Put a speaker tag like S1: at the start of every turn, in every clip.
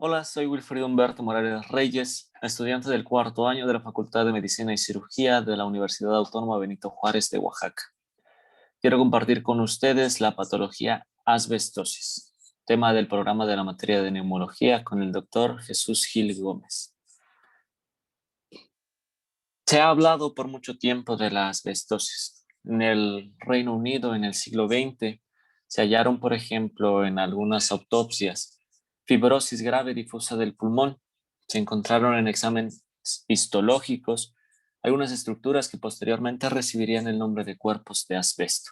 S1: Hola, soy Wilfrido Humberto Morales Reyes, estudiante del cuarto año de la Facultad de Medicina y Cirugía de la Universidad Autónoma Benito Juárez de Oaxaca. Quiero compartir con ustedes la patología asbestosis, tema del programa de la materia de neumología con el doctor Jesús Gil Gómez. Se ha hablado por mucho tiempo de la asbestosis. En el Reino Unido, en el siglo XX, se hallaron, por ejemplo, en algunas autopsias, fibrosis grave difusa del pulmón. Se encontraron en exámenes histológicos algunas estructuras que posteriormente recibirían el nombre de cuerpos de asbesto.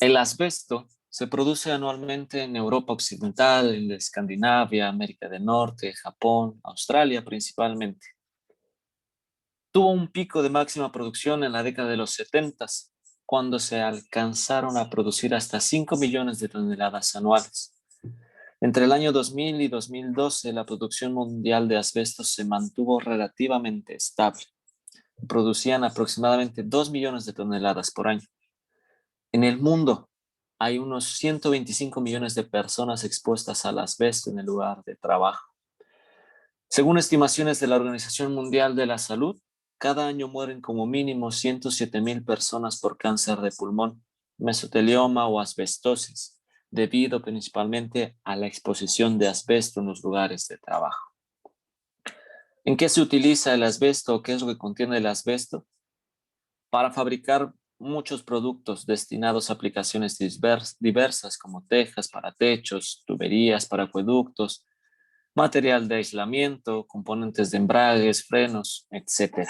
S1: El asbesto se produce anualmente en Europa Occidental, en Escandinavia, América del Norte, Japón, Australia principalmente. Tuvo un pico de máxima producción en la década de los 70, cuando se alcanzaron a producir hasta 5 millones de toneladas anuales. Entre el año 2000 y 2012, la producción mundial de asbesto se mantuvo relativamente estable. Producían aproximadamente 2 millones de toneladas por año. En el mundo hay unos 125 millones de personas expuestas al asbesto en el lugar de trabajo. Según estimaciones de la Organización Mundial de la Salud, cada año mueren como mínimo 107,000 personas por cáncer de pulmón, mesotelioma o asbestosis, debido principalmente a la exposición de asbesto en los lugares de trabajo. ¿En qué se utiliza el asbesto o qué es lo que contiene el asbesto? Para fabricar muchos productos destinados a aplicaciones diversas como tejas para techos, tuberías para acueductos, material de aislamiento, componentes de embragues, frenos, etc.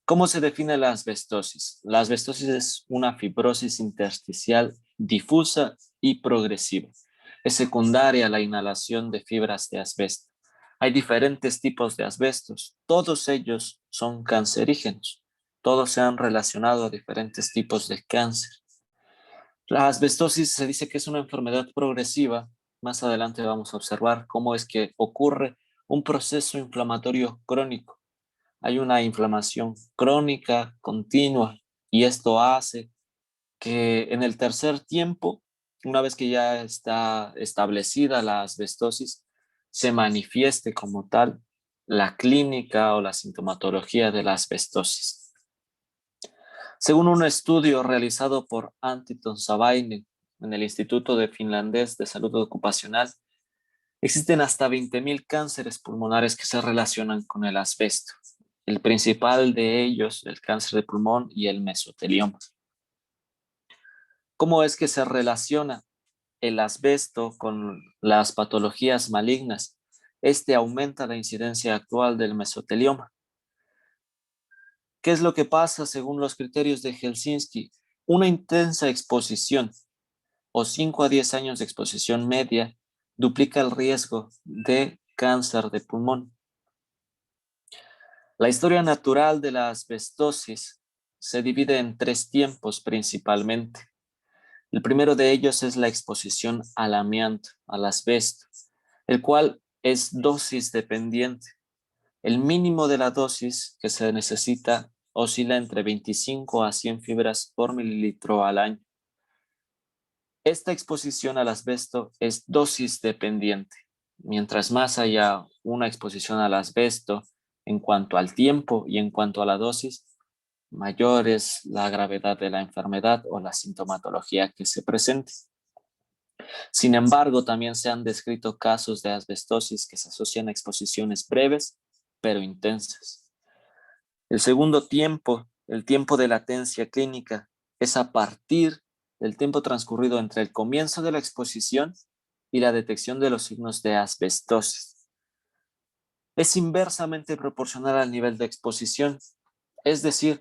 S1: ¿Cómo se define la asbestosis? La asbestosis es una fibrosis intersticial difusa y progresiva. Es secundaria a la inhalación de fibras de asbesto. Hay diferentes tipos de asbestos. Todos ellos son cancerígenos. Todos se han relacionado a diferentes tipos de cáncer. La asbestosis se dice que es una enfermedad progresiva. Más adelante vamos a observar cómo es que ocurre un proceso inflamatorio crónico. Hay una inflamación crónica, continua, y esto hace que en el tercer tiempo, una vez que ya está establecida la asbestosis, se manifieste como tal la clínica o la sintomatología de la asbestosis. Según un estudio realizado por Antti Savainen en el Instituto de Finlandés de Salud Ocupacional, existen hasta 20,000 cánceres pulmonares que se relacionan con el asbesto. El principal de ellos, el cáncer de pulmón y el mesotelioma. ¿Cómo es que se relaciona el asbesto con las patologías malignas? Este aumenta la incidencia actual del mesotelioma. ¿Qué es lo que pasa según los criterios de Helsinki? Una intensa exposición o 5 a 10 años de exposición media duplica el riesgo de cáncer de pulmón. La historia natural de la asbestosis se divide en 3 tiempos principalmente. El primero de ellos es la exposición al amianto, al asbesto, el cual es dosis dependiente. El mínimo de la dosis que se necesita oscila entre 25 a 100 fibras por mililitro al año. Esta exposición al asbesto es dosis dependiente. Mientras más haya una exposición al asbesto en cuanto al tiempo y en cuanto a la dosis, mayor es la gravedad de la enfermedad o la sintomatología que se presente. Sin embargo, también se han descrito casos de asbestosis que se asocian a exposiciones breves pero intensas. El segundo tiempo, el tiempo de latencia clínica, es a partir del tiempo transcurrido entre el comienzo de la exposición y la detección de los signos de asbestosis. Es inversamente proporcional al nivel de exposición, es decir,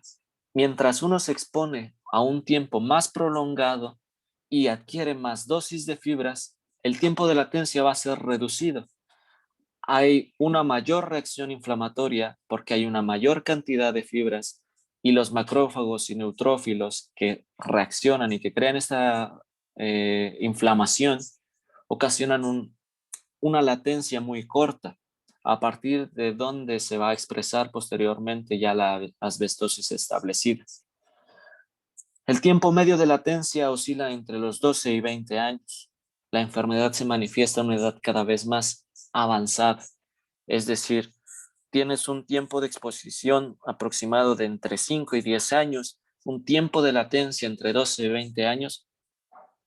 S1: mientras uno se expone a un tiempo más prolongado y adquiere más dosis de fibras, el tiempo de latencia va a ser reducido. Hay una mayor reacción inflamatoria porque hay una mayor cantidad de fibras y los macrófagos y neutrófilos que reaccionan y que crean esta inflamación ocasionan una latencia muy corta, a partir de donde se va a expresar posteriormente ya la asbestosis establecida. El tiempo medio de latencia oscila entre los 12 y 20 años. La enfermedad se manifiesta a una edad cada vez más avanzada, es decir, tienes un tiempo de exposición aproximado de entre 5 y 10 años, un tiempo de latencia entre 12 y 20 años,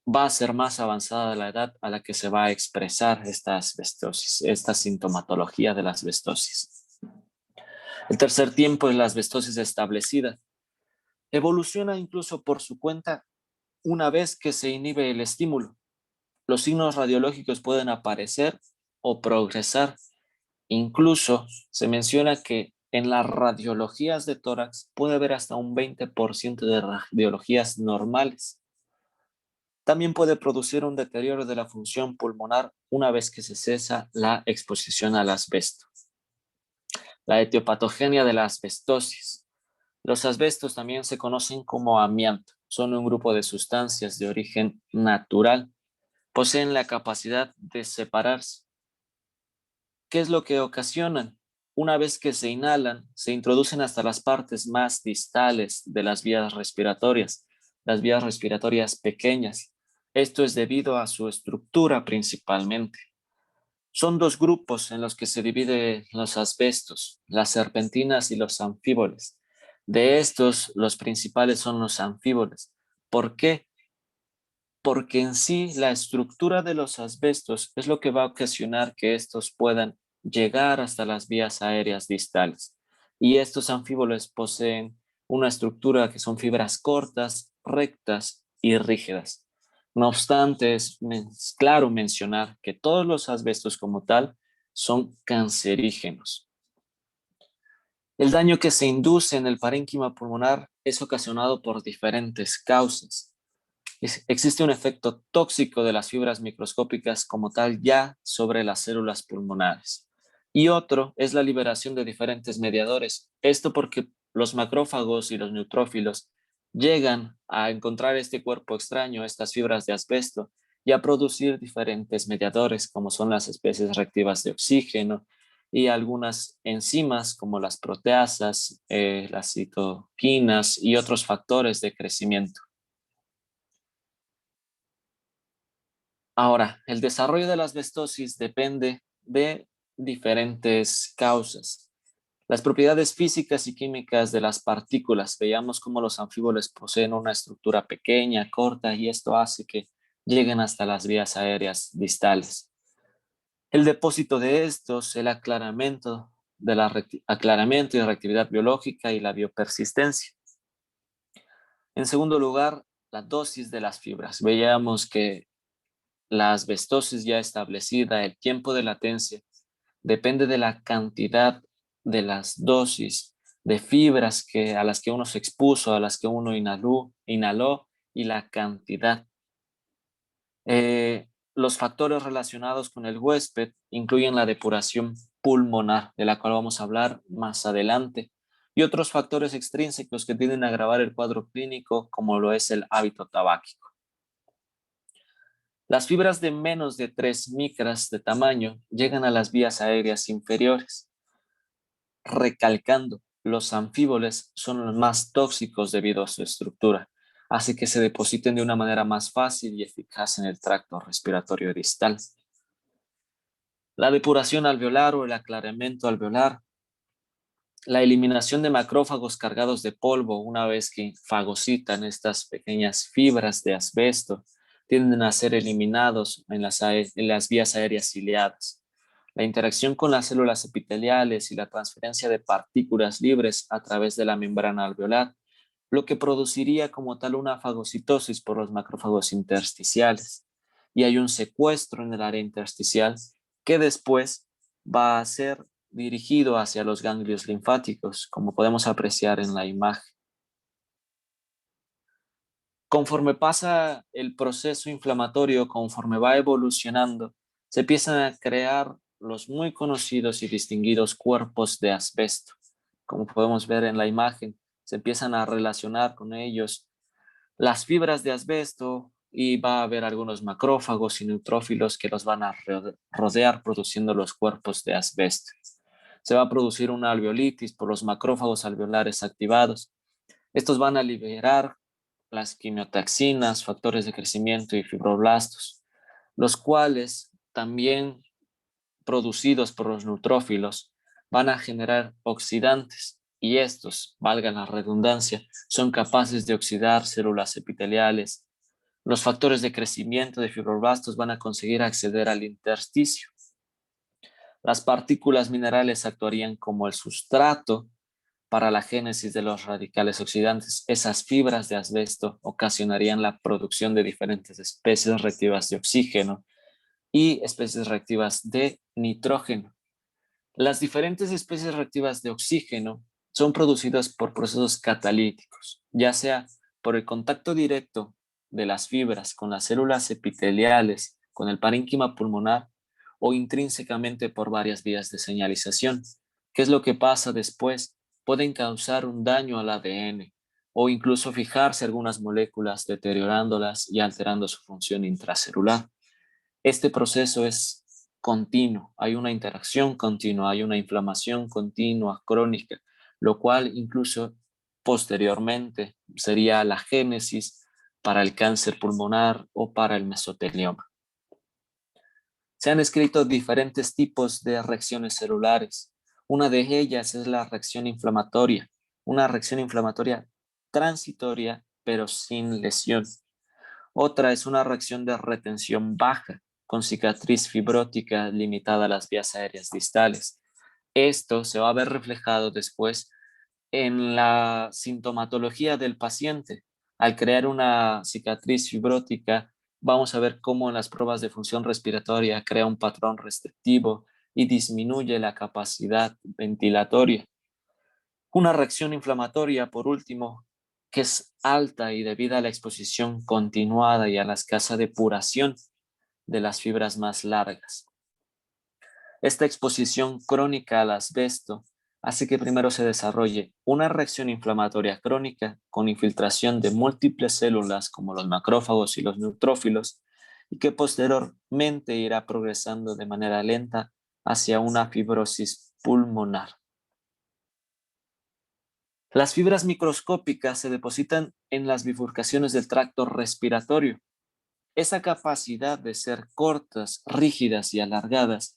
S1: va a ser más avanzada la edad a la que se va a expresar esta asbestosis, esta sintomatología de la asbestosis. El tercer tiempo es la asbestosis establecida. Evoluciona incluso por su cuenta una vez que se inhibe el estímulo. Los signos radiológicos pueden aparecer o progresar. Incluso se menciona que en las radiologías de tórax puede haber hasta un 20% de radiologías normales. También puede producir un deterioro de la función pulmonar una vez que se cesa la exposición al asbesto. La etiopatogenia de la asbestosis. Los asbestos también se conocen como amianto. Son un grupo de sustancias de origen natural. Poseen la capacidad de separarse. ¿Qué es lo que ocasionan? Una vez que se inhalan, se introducen hasta las partes más distales de las vías respiratorias pequeñas. Esto es debido a su estructura principalmente. Son dos grupos en los que se dividen los asbestos, las serpentinas y los anfíboles. De estos, los principales son los anfíboles. ¿Por qué? Porque en sí la estructura de los asbestos es lo que va a ocasionar que estos puedan llegar hasta las vías aéreas distales. Y estos anfíboles poseen una estructura que son fibras cortas, rectas y rígidas. No obstante, es claro mencionar que todos los asbestos como tal son cancerígenos. El daño que se induce en el parénquima pulmonar es ocasionado por diferentes causas. Existe un efecto tóxico de las fibras microscópicas como tal ya sobre las células pulmonares. Y otro es la liberación de diferentes mediadores. Esto porque los macrófagos y los neutrófilos llegan a encontrar este cuerpo extraño, estas fibras de asbesto, y a producir diferentes mediadores como son las especies reactivas de oxígeno y algunas enzimas como las proteasas, las citoquinas y otros factores de crecimiento. Ahora, el desarrollo de la asbestosis depende de diferentes causas. Las propiedades físicas y químicas de las partículas. Veamos cómo los anfíboles poseen una estructura pequeña, corta, y esto hace que lleguen hasta las vías aéreas distales. El depósito de estos, el aclaramiento y reactividad biológica y la biopersistencia. En segundo lugar, la dosis de las fibras. Veíamos que la asbestosis ya establecida, el tiempo de latencia, depende de la cantidad de las dosis de fibras a las que uno se expuso, a las que uno inhaló y la cantidad. Los factores relacionados con el huésped incluyen la depuración pulmonar, de la cual vamos a hablar más adelante, y otros factores extrínsecos que tienden a agravar el cuadro clínico, como lo es el hábito tabáquico. Las fibras de menos de 3 micras de tamaño llegan a las vías aéreas inferiores. Recalcando, los anfíboles son los más tóxicos debido a su estructura, así que se depositen de una manera más fácil y eficaz en el tracto respiratorio distal. La depuración alveolar o el aclaramiento alveolar, la eliminación de macrófagos cargados de polvo una vez que fagocitan estas pequeñas fibras de asbesto, tienden a ser eliminados en las vías aéreas ciliadas. La interacción con las células epiteliales y la transferencia de partículas libres a través de la membrana alveolar, lo que produciría como tal una fagocitosis por los macrófagos intersticiales. Y hay un secuestro en el área intersticial que después va a ser dirigido hacia los ganglios linfáticos, como podemos apreciar en la imagen. Conforme pasa el proceso inflamatorio, conforme va evolucionando, se empiezan a crear los muy conocidos y distinguidos cuerpos de asbesto. Como podemos ver en la imagen, se empiezan a relacionar con ellos las fibras de asbesto y va a haber algunos macrófagos y neutrófilos que los van a rodear produciendo los cuerpos de asbesto. Se va a producir una alveolitis por los macrófagos alveolares activados. Estos van a liberar las quimiotaxinas, factores de crecimiento y fibroblastos, los cuales también producidos por los neutrófilos van a generar oxidantes y estos, valga la redundancia, son capaces de oxidar células epiteliales. Los factores de crecimiento de fibroblastos van a conseguir acceder al intersticio. Las partículas minerales actuarían como el sustrato para la génesis de los radicales oxidantes. Esas fibras de asbesto ocasionarían la producción de diferentes especies reactivas de oxígeno y especies reactivas de nitrógeno. Las diferentes especies reactivas de oxígeno son producidas por procesos catalíticos, ya sea por el contacto directo de las fibras con las células epiteliales, con el parénquima pulmonar, o intrínsecamente por varias vías de señalización. ¿Qué es lo que pasa después? Pueden causar un daño al ADN o incluso fijarse algunas moléculas, deteriorándolas y alterando su función intracelular. Este proceso es continuo, hay una interacción continua, hay una inflamación continua, crónica, lo cual incluso posteriormente sería la génesis para el cáncer pulmonar o para el mesotelioma. Se han escrito diferentes tipos de reacciones celulares. Una de ellas es la reacción inflamatoria, una reacción inflamatoria transitoria pero sin lesión. Otra es una reacción de retención baja, con cicatriz fibrótica limitada a las vías aéreas distales. Esto se va a ver reflejado después en la sintomatología del paciente. Al crear una cicatriz fibrótica, vamos a ver cómo en las pruebas de función respiratoria crea un patrón restrictivo y disminuye la capacidad ventilatoria. Una reacción inflamatoria, por último, que es alta y debida a la exposición continuada y a la escasa depuración de las fibras más largas. Esta exposición crónica al asbesto hace que primero se desarrolle una reacción inflamatoria crónica con infiltración de múltiples células como los macrófagos y los neutrófilos y que posteriormente irá progresando de manera lenta hacia una fibrosis pulmonar. Las fibras microscópicas se depositan en las bifurcaciones del tracto respiratorio. Esa capacidad de ser cortas, rígidas y alargadas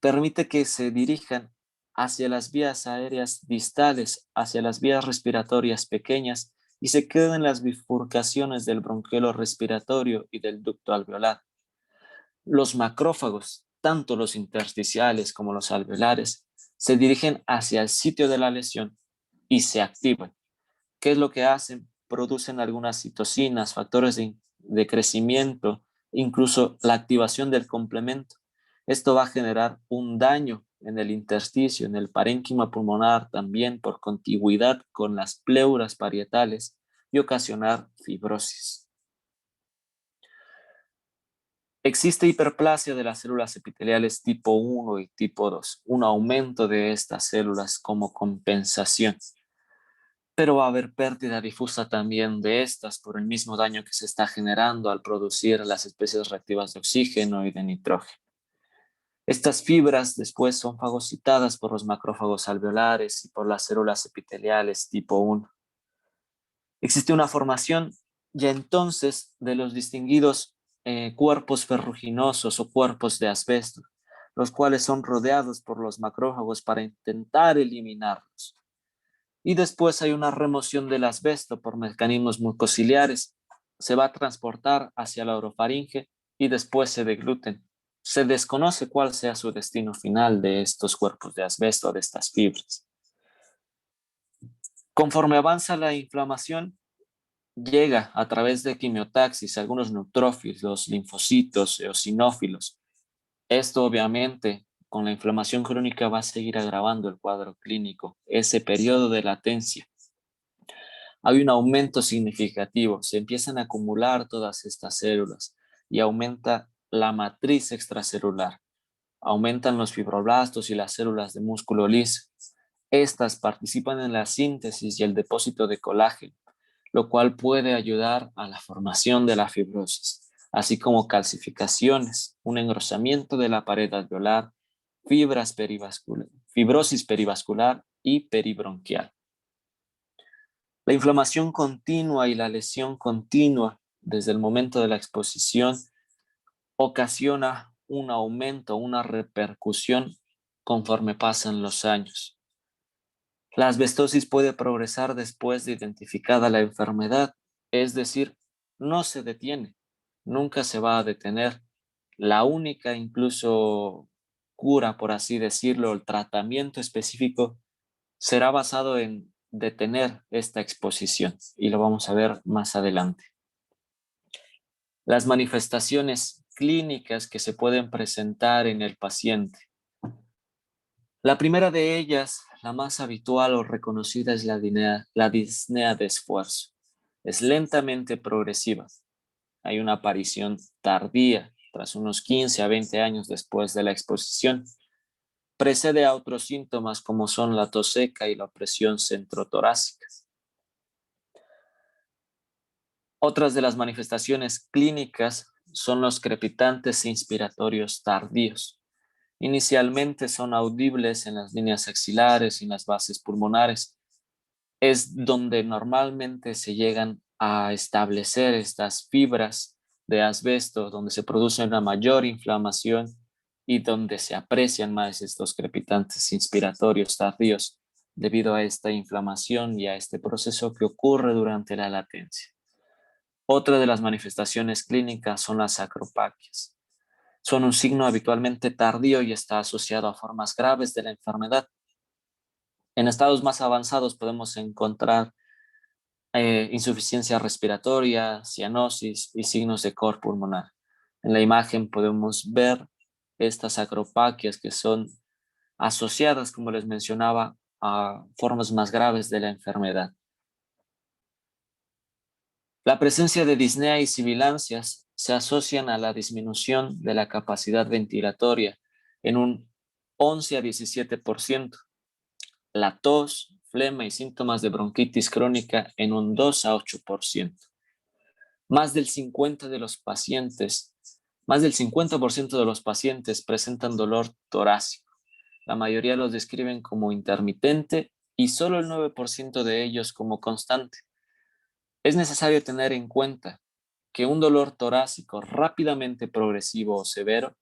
S1: permite que se dirijan hacia las vías aéreas distales, hacia las vías respiratorias pequeñas y se quedan en las bifurcaciones del bronquiolo respiratorio y del ducto alveolar. Los macrófagos, tanto los intersticiales como los alveolares, se dirigen hacia el sitio de la lesión y se activan. ¿Qué es lo que hacen? Producen algunas citocinas, factores de crecimiento, incluso la activación del complemento. Esto va a generar un daño en el intersticio, en el parénquima pulmonar, también por contigüidad con las pleuras parietales y ocasionar fibrosis. Existe hiperplasia de las células epiteliales tipo 1 y tipo 2, un aumento de estas células como compensación. Pero va a haber pérdida difusa también de estas por el mismo daño que se está generando al producir las especies reactivas de oxígeno y de nitrógeno. Estas fibras después son fagocitadas por los macrófagos alveolares y por las células epiteliales tipo 1. Existe una formación ya entonces de los distinguidos cuerpos ferruginosos o cuerpos de asbesto, los cuales son rodeados por los macrófagos para intentar eliminarlos. Y después hay una remoción del asbesto por mecanismos mucociliares. Se va a transportar hacia la orofaringe y después se degluten. Se desconoce cuál sea su destino final de estos cuerpos de asbesto, de estas fibras. Conforme avanza la inflamación, llega a través de quimiotaxis algunos neutrófilos, linfocitos, eosinófilos. Esto obviamente con la inflamación crónica va a seguir agravando el cuadro clínico, ese periodo de latencia. Hay un aumento significativo, se empiezan a acumular todas estas células y aumenta la matriz extracelular, aumentan los fibroblastos y las células de músculo liso. Estas participan en la síntesis y el depósito de colágeno, lo cual puede ayudar a la formación de la fibrosis, así como calcificaciones, un engrosamiento de la pared alveolar, fibrosis perivascular y peribronquial. La inflamación continua y la lesión continua desde el momento de la exposición ocasiona un aumento, una repercusión conforme pasan los años. La asbestosis puede progresar después de identificada la enfermedad, es decir, no se detiene, nunca se va a detener. La única incluso cura, por así decirlo, el tratamiento específico será basado en detener esta exposición y lo vamos a ver más adelante. Las manifestaciones clínicas que se pueden presentar en el paciente. La primera de ellas, la más habitual o reconocida, es la disnea de esfuerzo. Es lentamente progresiva. Hay una aparición tardía, tras unos 15 a 20 años después de la exposición. Precede a otros síntomas como son la tos seca y la opresión centrotorácica. Otras de las manifestaciones clínicas son los crepitantes inspiratorios tardíos. Inicialmente son audibles en las líneas axilares y en las bases pulmonares. Es donde normalmente se llegan a establecer estas fibras de asbesto, donde se produce una mayor inflamación y donde se aprecian más estos crepitantes inspiratorios tardíos debido a esta inflamación y a este proceso que ocurre durante la latencia. Otra de las manifestaciones clínicas son las acropaquias. Son un signo habitualmente tardío y está asociado a formas graves de la enfermedad. En estados más avanzados podemos encontrar insuficiencia respiratoria, cianosis y signos de cor pulmonar. En la imagen podemos ver estas acropaquias que son asociadas, como les mencionaba, a formas más graves de la enfermedad. La presencia de disnea y sibilancias se asocian a la disminución de la capacidad ventilatoria en un 11 a 17%, la tos, flema y síntomas de bronquitis crónica en un 2 a 8%. Más del 50% de los pacientes, más del 50% de los pacientes presentan dolor torácico. La mayoría los describen como intermitente y solo el 9% de ellos como constante. Es necesario tener en cuenta que un dolor torácico rápidamente progresivo o severo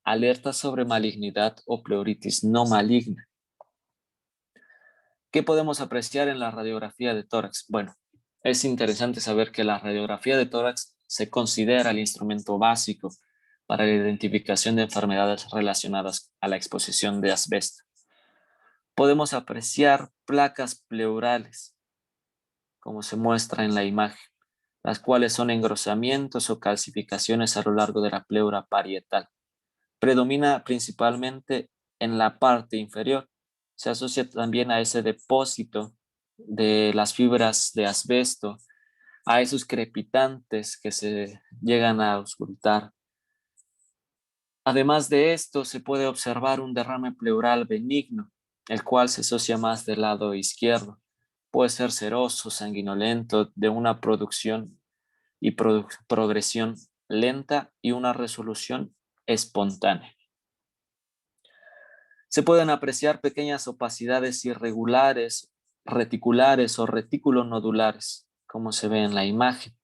S1: alerta sobre malignidad o pleuritis no maligna. ¿Qué podemos apreciar en la radiografía de tórax? Bueno, es interesante saber que la radiografía de tórax se considera el instrumento básico para la identificación de enfermedades relacionadas a la exposición de asbesto. Podemos apreciar placas pleurales, como se muestra en la imagen, las cuales son engrosamientos o calcificaciones a lo largo de la pleura parietal. Predomina principalmente en la parte inferior. Se asocia también a ese depósito de las fibras de asbesto, a esos crepitantes que se llegan a auscultar. Además de esto, se puede observar un derrame pleural benigno, el cual se asocia más del lado izquierdo. Puede ser seroso, sanguinolento, de una producción y progresión lenta y una resolución espontánea. Se pueden apreciar pequeñas opacidades irregulares, reticulares o reticulonodulares, como se ve en la imagen.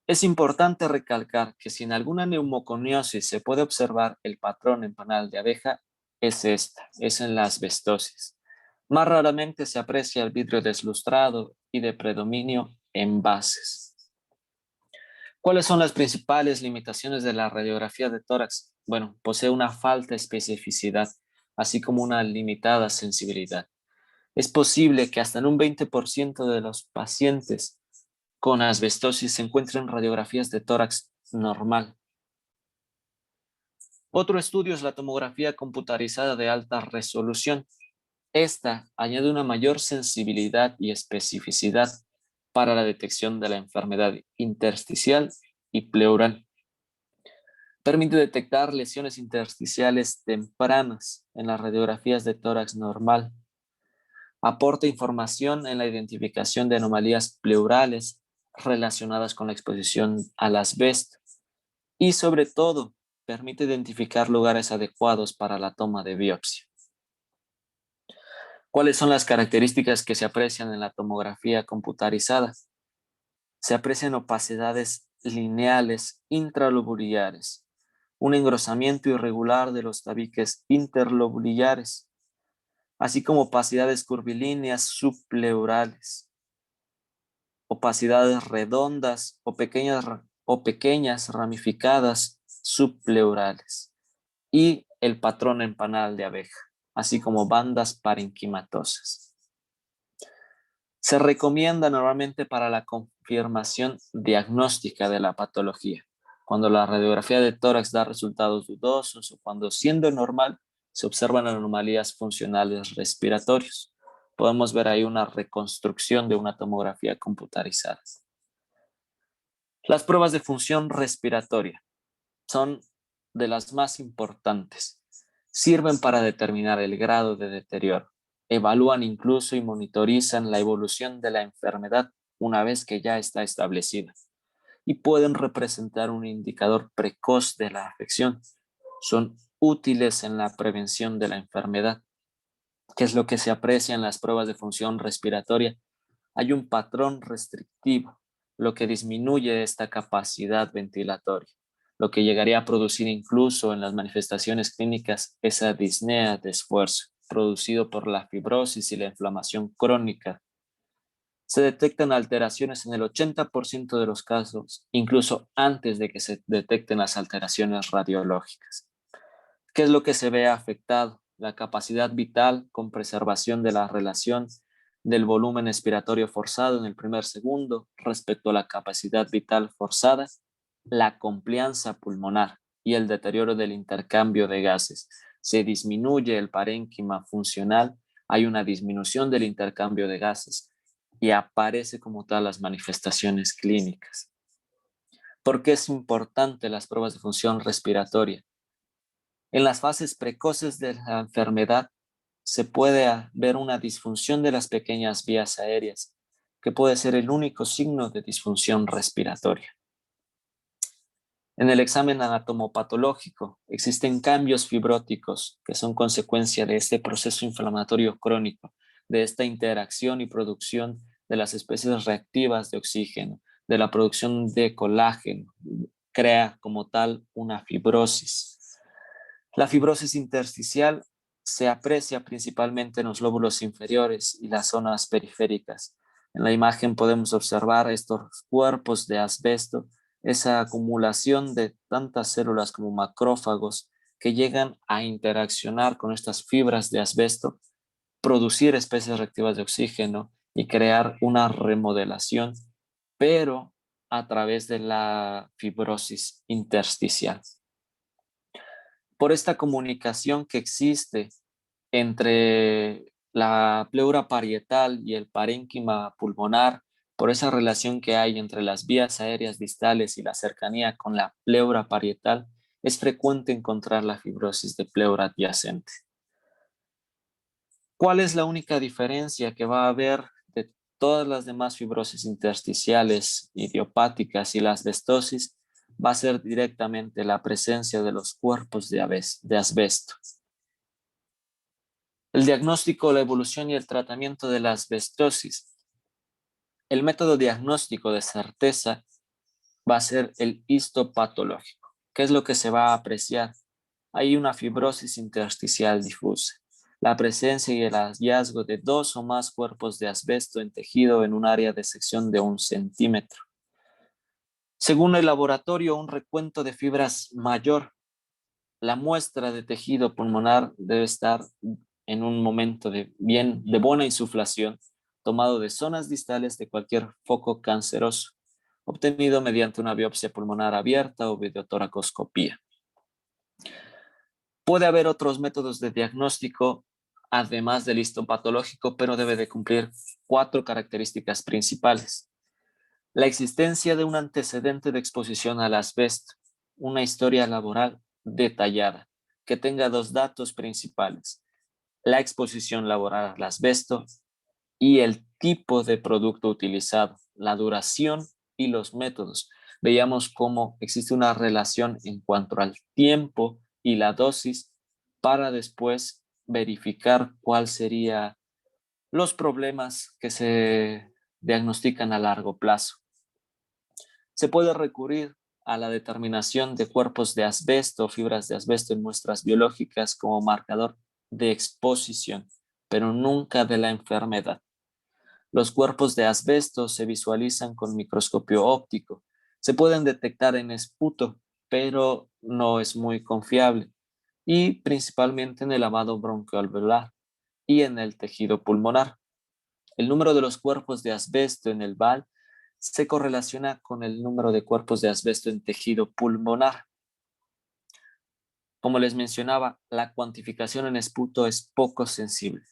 S1: Es importante recalcar que si en alguna neumoconiosis se puede observar el patrón en panal de abeja, es en la asbestosis. Más raramente se aprecia el vidrio deslustrado y de predominio en bases. ¿Cuáles son las principales limitaciones de la radiografía de tórax? Bueno, posee una falta de especificidad, así como una limitada sensibilidad. Es posible que hasta en un 20% de los pacientes con asbestosis se encuentren radiografías de tórax normal. Otro estudio es la tomografía computarizada de alta resolución. Esta añade una mayor sensibilidad y especificidad para la detección de la enfermedad intersticial y pleural. Permite detectar lesiones intersticiales tempranas en las radiografías de tórax normal. Aporta información en la identificación de anomalías pleurales relacionadas con la exposición al asbesto. Y sobre todo, permite identificar lugares adecuados para la toma de biopsia. ¿Cuáles son las características que se aprecian en la tomografía computarizada? Se aprecian opacidades lineales intralobuliares, un engrosamiento irregular de los tabiques interlobuliares, así como opacidades curvilíneas subpleurales, opacidades redondas o pequeñas ramificadas subpleurales y el patrón empanal de abeja, así como bandas parenquimatosas. Se recomienda normalmente para la confirmación diagnóstica de la patología, cuando la radiografía de tórax da resultados dudosos o cuando, siendo normal, se observan anomalías funcionales respiratorios. Podemos ver ahí una reconstrucción de una tomografía computarizada. Las pruebas de función respiratoria son de las más importantes. Sirven para determinar el grado de deterioro. Evalúan incluso y monitorizan la evolución de la enfermedad una vez que ya está establecida y pueden representar un indicador precoz de la afección. Son útiles en la prevención de la enfermedad. ¿Qué es lo que se aprecia en las pruebas de función respiratoria? Hay un patrón restrictivo, lo que disminuye esta capacidad ventilatoria, lo que llegaría a producir incluso en las manifestaciones clínicas esa disnea de esfuerzo, producido por la fibrosis y la inflamación crónica. Se detectan alteraciones en el 80% de los casos, incluso antes de que se detecten las alteraciones radiológicas. ¿Qué es lo que se ve afectado? La capacidad vital con preservación de la relación del volumen expiratorio forzado en el primer segundo respecto a la capacidad vital forzada, la complianza pulmonar y el deterioro del intercambio de gases. Se disminuye el parénquima funcional, hay una disminución del intercambio de gases y aparece como tal las manifestaciones clínicas. ¿Por qué es importante las pruebas de función respiratoria? En las fases precoces de la enfermedad se puede ver una disfunción de las pequeñas vías aéreas, que puede ser el único signo de disfunción respiratoria. En el examen anatomopatológico existen cambios fibróticos que son consecuencia de este proceso inflamatorio crónico, de esta interacción y producción de las especies reactivas de oxígeno, de la producción de colágeno, crea como tal una fibrosis. La fibrosis intersticial se aprecia principalmente en los lóbulos inferiores y las zonas periféricas. En la imagen podemos observar estos cuerpos de asbesto, esa acumulación de tantas células como macrófagos que llegan a interaccionar con estas fibras de asbesto, producir especies reactivas de oxígeno y crear una remodelación, pero a través de la fibrosis intersticial. Por esta comunicación que existe entre la pleura parietal y el parénquima pulmonar, por esa relación que hay entre las vías aéreas distales y la cercanía con la pleura parietal, es frecuente encontrar la fibrosis de pleura adyacente. ¿Cuál es la única diferencia que va a haber de todas las demás fibrosis intersticiales, idiopáticas y la asbestosis? Va a ser directamente la presencia de los cuerpos de asbesto. El diagnóstico, la evolución y el tratamiento de la asbestosis. El método diagnóstico de certeza va a ser el histopatológico. ¿Qué es lo que se va a apreciar? Hay una fibrosis intersticial difusa, la presencia y el hallazgo de 2 o más cuerpos de asbesto en tejido en un área de sección de 1 centímetro. Según el laboratorio, un recuento de fibras mayor. La muestra de tejido pulmonar debe estar en un momento de buena insuflación, tomado de zonas distales de cualquier foco canceroso, obtenido mediante una biopsia pulmonar abierta o videotoracoscopía. Puede haber otros métodos de diagnóstico además del histopatológico, pero debe de cumplir 4 características principales. La existencia de un antecedente de exposición al asbesto, una historia laboral detallada, que tenga 2 datos principales: la exposición laboral al asbesto y el tipo de producto utilizado, la duración y los métodos. Veíamos cómo existe una relación en cuanto al tiempo y la dosis para después verificar cuál sería Los problemas que se diagnostican a largo plazo. Se puede recurrir a la determinación de cuerpos de asbesto o fibras de asbesto en muestras biológicas como marcador de exposición, pero nunca de la enfermedad. Los cuerpos de asbesto se visualizan con microscopio óptico. Se pueden detectar en esputo, pero no es muy confiable, y principalmente en el lavado broncoalveolar y en el tejido pulmonar. El número de los cuerpos de asbesto en el BAL se correlaciona con el número de cuerpos de asbesto en tejido pulmonar. Como les mencionaba, la cuantificación en esputo es poco sensible.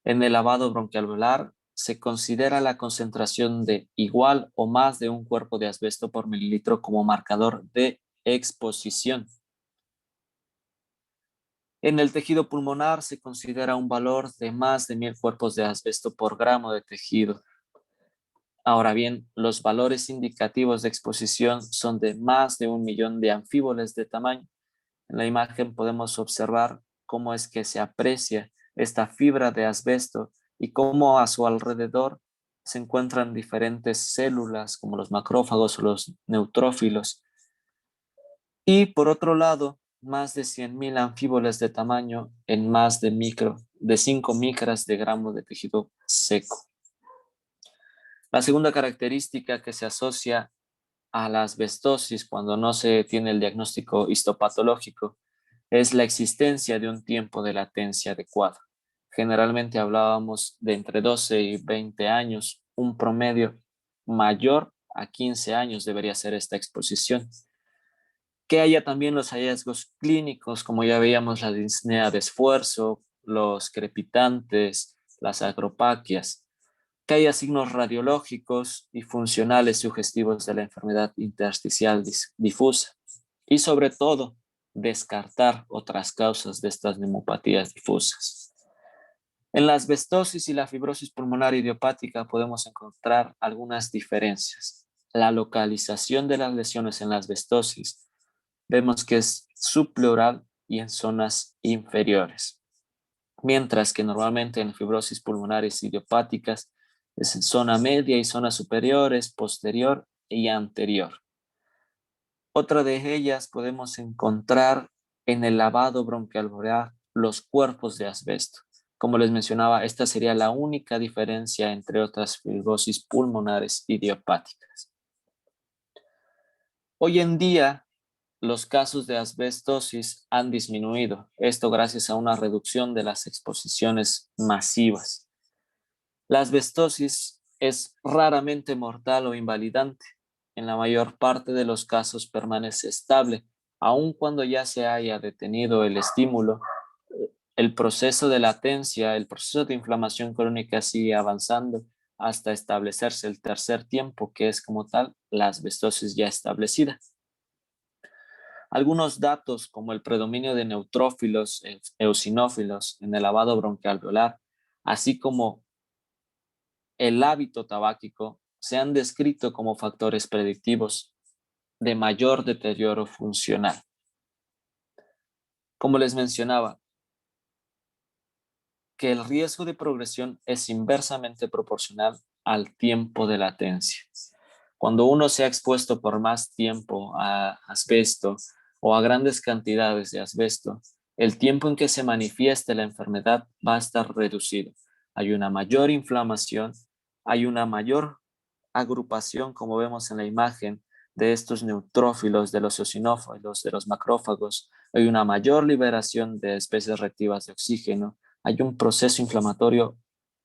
S1: En el lavado bronquialveolar se considera la concentración de igual o más de un cuerpo de asbesto por mililitro como marcador de exposición. En el tejido pulmonar se considera un valor de más de 1000 cuerpos de asbesto por gramo de tejido. Ahora bien, los valores indicativos de exposición son de más de 1 millón de anfíboles de tamaño. En la imagen podemos observar cómo es que se aprecia esta fibra de asbesto y cómo a su alrededor se encuentran diferentes células como los macrófagos o los neutrófilos. Y por otro lado, más de 100.000 anfíboles de tamaño en más de 5 micras de gramo de tejido seco. La segunda característica que se asocia a la asbestosis cuando no se tiene el diagnóstico histopatológico es la existencia de un tiempo de latencia adecuado. Generalmente hablábamos de entre 12 y 20 años, un promedio mayor a 15 años debería ser esta exposición. Que haya también los hallazgos clínicos, como ya veíamos la disnea de esfuerzo, los crepitantes, las acropaquias, que haya signos radiológicos y funcionales sugestivos de la enfermedad intersticial difusa y sobre todo descartar otras causas de estas neumopatías difusas. En la asbestosis y la fibrosis pulmonar idiopática podemos encontrar algunas diferencias. La localización de las lesiones en la asbestosis vemos que es subpleural y en zonas inferiores, mientras que normalmente en fibrosis pulmonares idiopáticas es en zona media y zonas superiores, posterior y anterior. Otra de ellas podemos encontrar en el lavado bronquialveolar los cuerpos de asbesto. Como les mencionaba, esta sería la única diferencia entre otras fibrosis pulmonares idiopáticas. Hoy en día, los casos de asbestosis han disminuido, esto gracias a una reducción de las exposiciones masivas. La asbestosis es raramente mortal o invalidante. En la mayor parte de los casos permanece estable, aun cuando ya se haya detenido el estímulo. El proceso de latencia, el proceso de inflamación crónica sigue avanzando hasta establecerse el tercer tiempo, que es como tal la asbestosis ya establecida. Algunos datos como el predominio de neutrófilos, eosinófilos en el lavado bronquialveolar, así como el hábito tabáquico, se han descrito como factores predictivos de mayor deterioro funcional. Como les mencionaba, que el riesgo de progresión es inversamente proporcional al tiempo de latencia. Cuando uno se ha expuesto por más tiempo a asbesto o a grandes cantidades de asbesto, el tiempo en que se manifieste la enfermedad va a estar reducido. Hay una mayor inflamación, hay una mayor agrupación, como vemos en la imagen, de estos neutrófilos, de los eosinófilos, de los macrófagos. Hay una mayor liberación de especies reactivas de oxígeno. Hay un proceso inflamatorio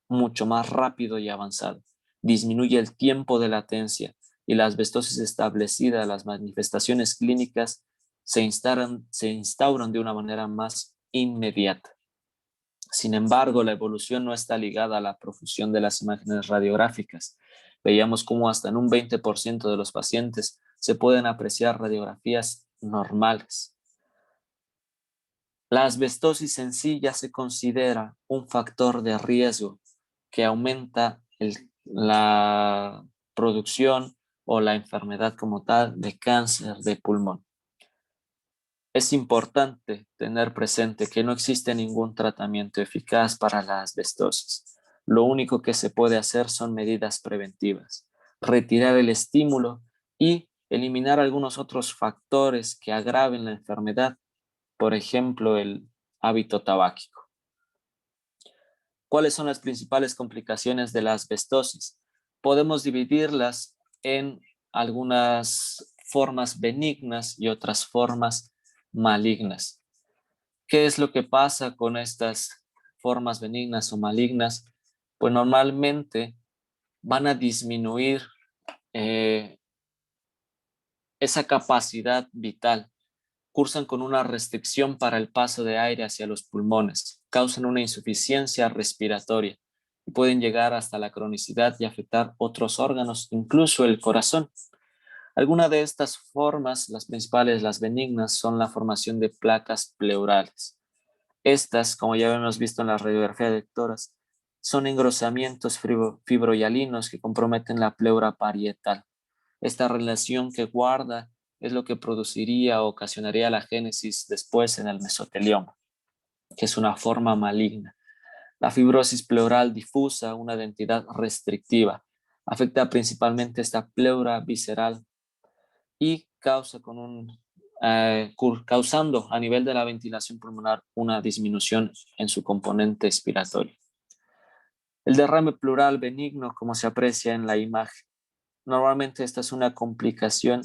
S1: mucho más rápido y avanzado. Disminuye el tiempo de latencia y la asbestosis establecida, las manifestaciones clínicas se instauran de una manera más inmediata. Sin embargo, la evolución no está ligada a la profusión de las imágenes radiográficas. Veíamos cómo hasta en un 20% de los pacientes se pueden apreciar radiografías normales. La asbestosis en sí ya se considera un factor de riesgo que aumenta la producción o la enfermedad como tal de cáncer de pulmón. Es importante tener presente que no existe ningún tratamiento eficaz para la asbestosis. Lo único que se puede hacer son medidas preventivas, retirar el estímulo y eliminar algunos otros factores que agraven la enfermedad, por ejemplo, el hábito tabáquico. ¿Cuáles son las principales complicaciones de la asbestosis? Podemos dividirlas en algunas formas benignas y otras formas malignas. ¿Qué es lo que pasa con estas formas benignas o malignas? Pues normalmente van a disminuir esa capacidad vital, cursan con una restricción para el paso de aire hacia los pulmones, causan una insuficiencia respiratoria y pueden llegar hasta la cronicidad y afectar otros órganos, incluso el corazón. Algunas de estas formas, las principales, las benignas, son la formación de placas pleurales. Estas, como ya hemos visto en la radiografía de lectoras, son engrosamientos fibrohialinos que comprometen la pleura parietal. Esta relación que guarda es lo que produciría o ocasionaría la génesis después en el mesotelioma, que es una forma maligna. La fibrosis pleural difusa, una densidad restrictiva, afecta principalmente esta pleura visceral y causando a nivel de la ventilación pulmonar una disminución en su componente expiratorio. El derrame pleural benigno, como se aprecia en la imagen. Normalmente esta es una complicación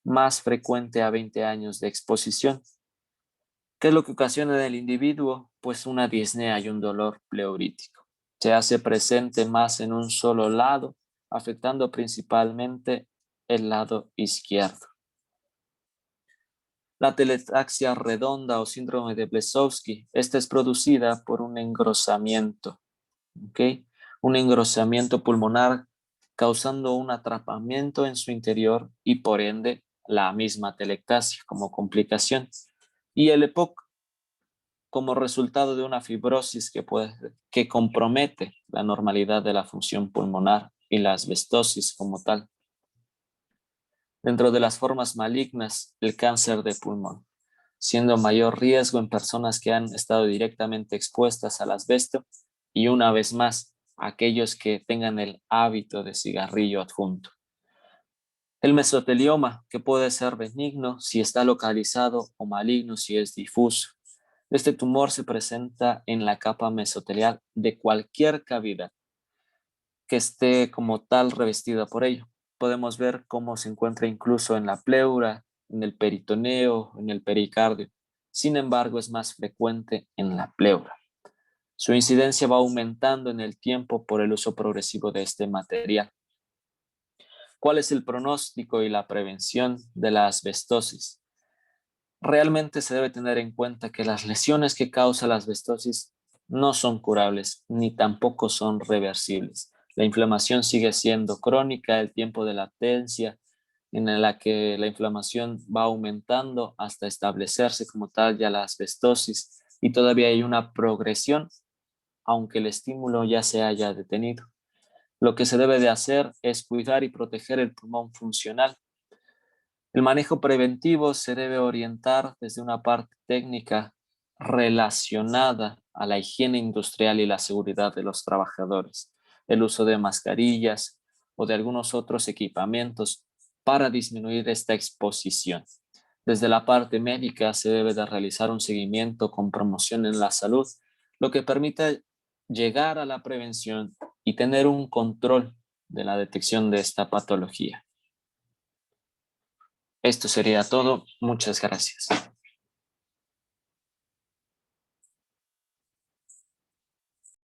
S1: más frecuente a 20 años de exposición. ¿Qué es lo que ocasiona en el individuo? Pues una disnea y un dolor pleurítico. Se hace presente más en un solo lado, afectando principalmente el lado izquierdo. La teletaxia redonda o síndrome de Blesowski, esta es producida por un engrosamiento, ¿ok? Un engrosamiento pulmonar causando un atrapamiento en su interior y por ende la misma telectasia como complicación. Y el EPOC como resultado de una fibrosis que compromete la normalidad de la función pulmonar y la asbestosis como tal. Dentro de las formas malignas, el cáncer de pulmón, siendo mayor riesgo en personas que han estado directamente expuestas al asbesto y una vez más, aquellos que tengan el hábito de cigarrillo adjunto. El mesotelioma, que puede ser benigno si está localizado o maligno si es difuso. Este tumor se presenta en la capa mesotelial de cualquier cavidad que esté como tal revestida por ello. Podemos ver cómo se encuentra incluso en la pleura, en el peritoneo, en el pericardio. Sin embargo, es más frecuente en la pleura. Su incidencia va aumentando en el tiempo por el uso progresivo de este material. ¿Cuál es el pronóstico y la prevención de la asbestosis? Realmente se debe tener en cuenta que las lesiones que causa la asbestosis no son curables ni tampoco son reversibles. La inflamación sigue siendo crónica, el tiempo de latencia en la que la inflamación va aumentando hasta establecerse como tal ya la asbestosis y todavía hay una progresión aunque el estímulo ya se haya detenido. Lo que se debe de hacer es cuidar y proteger el pulmón funcional. El manejo preventivo se debe orientar desde una parte técnica relacionada a la higiene industrial y la seguridad de los trabajadores, el uso de mascarillas o de algunos otros equipamientos para disminuir esta exposición. Desde la parte médica se debe de realizar un seguimiento con promoción en la salud, lo que permite llegar a la prevención y tener un control de la detección de esta patología. Esto sería todo. Muchas gracias.